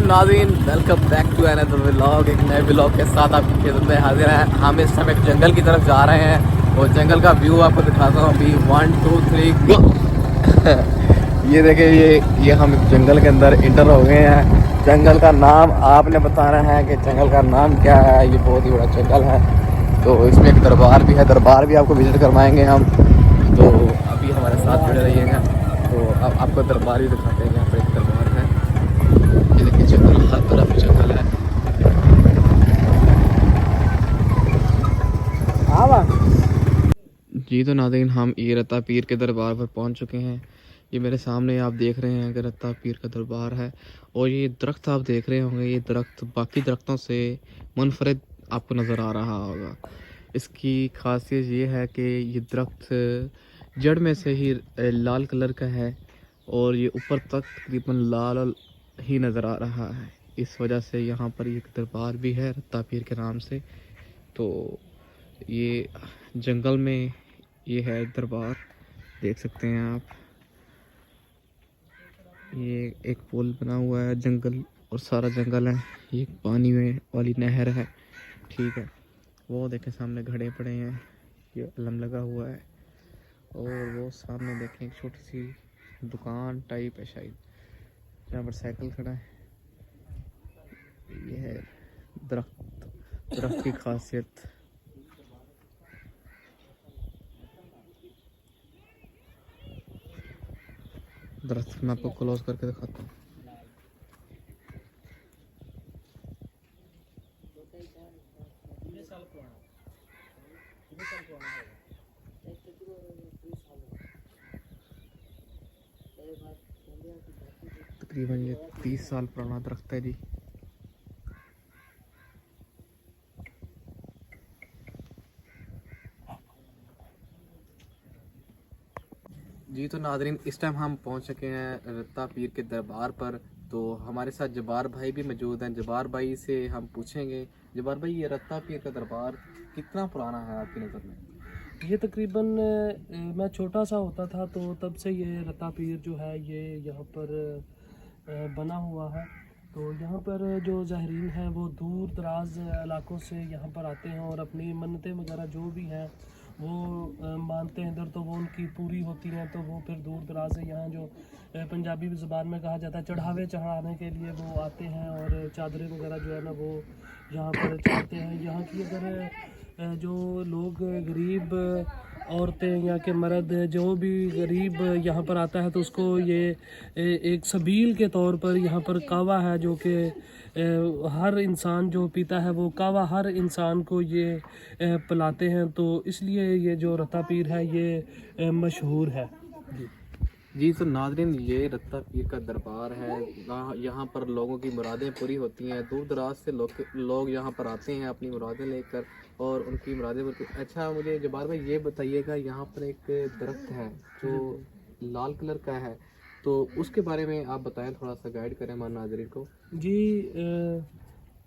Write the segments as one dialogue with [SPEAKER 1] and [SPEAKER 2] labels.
[SPEAKER 1] नाज़रीन, welcome back to another vlog. एक नए व्लॉग के साथ आपकी खिदमत में हाजिर हैं। हम इस समय एक जंगल की तरफ जा रहे हैं और जंगल का व्यू आपको दिखाता हूँ अभी। 1 2 3 गो। ये देखिए, ये हम जंगल के अंदर इंटर हो गए हैं। जंगल का नाम आपने बताना है कि जंगल का नाम क्या है। ये बहुत ही बड़ा जंगल है, तो इसमें एक दरबार भी है। दरबार भी आपको विजिट करवाएंगे हम, तो अभी हमारे साथ जुड़े रहिएगा। तो अब आपको दरबार भी दिखाते हैं। यहाँ पर एक दरबार है, ये देखिए जंगल, हर तरफ जंगल है। जी तो नाज़रीन, हम ये रत्ता पीर के दरबार पर पहुंच चुके हैं। ये मेरे सामने आप देख रहे हैं कि रत्ता पीर का दरबार है। और ये दरख्त आप देख रहे होंगे, ये दरख्त बाकी दरख्तों से मुनफरिद आपको नज़र आ रहा होगा। इसकी खासियत ये है कि ये दरख्त जड़ में से ही लाल कलर का है और ये ऊपर तक तकरीबन लाल ही नज़र आ रहा है। इस वजह से यहाँ पर एक दरबार भी है रत्ता पीर के नाम से। तो ये जंगल में ये है दरबार, देख सकते हैं आप। ये एक पुल बना हुआ है, जंगल और सारा जंगल है। ये पानी में वाली नहर है, ठीक है। वो देखें सामने घड़े पड़े हैं, ये अलम लगा हुआ है। और वो सामने देखें एक छोटी सी दुकान टाइप है शायद, जहाँ पर साइकिल खड़ा है। ये है दरख्त की खासियत। दरख्त मैं आपको क्लोज करके दिखाता हूँ। तकरीबन ये 30 साल पुराना दरख्त है जी। जी तो नाज़रीन, इस टाइम हम पहुंच चुके हैं रत्ता पीर के दरबार पर। तो हमारे साथ जब्बार भाई भी मौजूद हैं। जब्बार भाई से हम पूछेंगे, जब्बार भाई ये रत्ता पीर का दरबार कितना पुराना है आपकी नज़र में?
[SPEAKER 2] ये तकरीबन मैं छोटा सा होता था तो तब से ये रत्ता पीर जो है ये यहाँ पर बना हुआ है। तो यहाँ पर जो ज़ाहिरीन हैं वो दूर दराज इलाकों से यहाँ पर आते हैं और अपनी मन्नतें वगैरह जो भी हैं वो मानते हैं इधर, तो वो उनकी पूरी होती हैं। तो वो फिर दूर दराज से यहाँ जो पंजाबी ज़बान में कहा जाता है चढ़ावे चढ़ाने के लिए वो आते हैं और चादरें वगैरह जो है ना वो यहाँ पर चढ़ाते हैं। यहाँ की अगर जो लोग गरीब औरतें या के मर्द जो भी गरीब यहाँ पर आता है तो उसको ये एक सबील के तौर पर यहाँ पर कावा है जो कि हर इंसान जो पीता है वो कावा हर इंसान को ये पिलाते हैं। तो इसलिए ये जो रत्ता पीर है ये मशहूर है
[SPEAKER 1] जी तो नाज़रीन, ये रत्ता पीर का दरबार है। यहाँ पर लोगों की मुरादें पूरी होती हैं। दूर दराज से लोग यहाँ पर आते हैं अपनी मुरादें लेकर और उनकी मुरादें पूरी। अच्छा, मुझे जब्बार भाई ये बताइएगा, यहाँ पर एक दरख्त है जो लाल कलर का है, तो उसके बारे में आप बताएं, थोड़ा सा गाइड करें हमारे नाज़रीन को।
[SPEAKER 2] जी।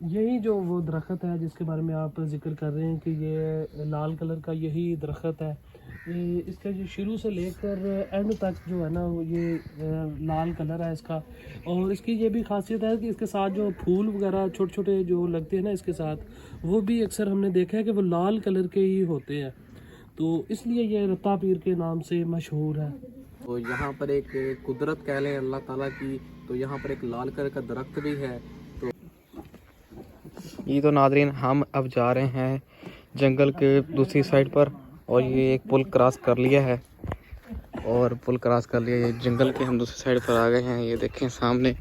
[SPEAKER 2] यही जो वो दरख्त है जिसके बारे में आप जिक्र कर रहे हैं कि ये लाल कलर का यही दरख्त है। इसका जो शुरू से लेकर एंड तक जो है ना ये लाल कलर है इसका। और इसकी ये भी खासियत है कि इसके साथ जो फूल वगैरह छोटे छोटे जो लगते हैं ना इसके साथ, वो भी अक्सर हमने देखा है कि वो लाल कलर के ही होते हैं। तो इसलिए ये रत्ता पीर के नाम से मशहूर है।
[SPEAKER 1] तो यहाँ पर एक कुदरत कह लें अल्लाह ताला की, तो यहाँ पर एक लाल कलर का दरख्त भी है। तो ये तो नाज़रीन, हम अब जा रहे हैं जंगल के दूसरी साइड पर और ये एक पुल क्रॉस कर लिया है और पुल क्रॉस कर लिया, ये जंगल के हम दूसरी साइड पर आ गए हैं। ये देखें सामने,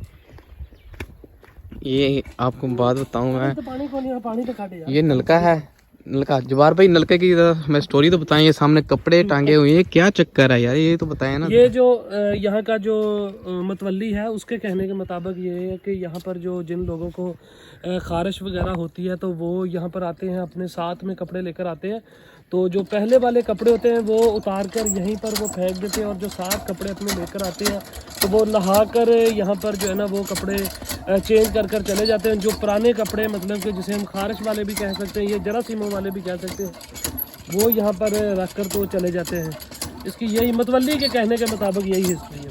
[SPEAKER 1] ये आपको बात बताऊं मैं, ये नलका है, नलका। जवार भाई, नलके की मैं स्टोरी तो बताएं। ये सामने कपड़े टांगे हुए हैं, क्या चक्कर है यार, ये तो बताएं ना।
[SPEAKER 2] ये जो यहाँ का जो मतवली है उसके कहने के मुताबिक ये है कि यहाँ पर जो जिन लोगों को ख़ारिश वगैरह होती है तो वो यहाँ पर आते हैं, अपने साथ में कपड़े लेकर आते हैं। तो जो पहले वाले कपड़े होते हैं वो उतार कर यहीं पर वो फेंक देते हैं और जो साथ कपड़े अपने लेकर आते हैं तो वो नहा कर यहाँ पर जो है ना वो कपड़े चेंज कर कर चले जाते हैं। जो पुराने कपड़े मतलब कि जिसे हम ख़ारिश वाले भी कह सकते हैं, ये जरासीमों वाले भी कह सकते हैं, वो यहाँ पर रख कर तो चले जाते हैं। इसकी यही मतवली के कहने के मुताबिक यही हिस्ट्री है।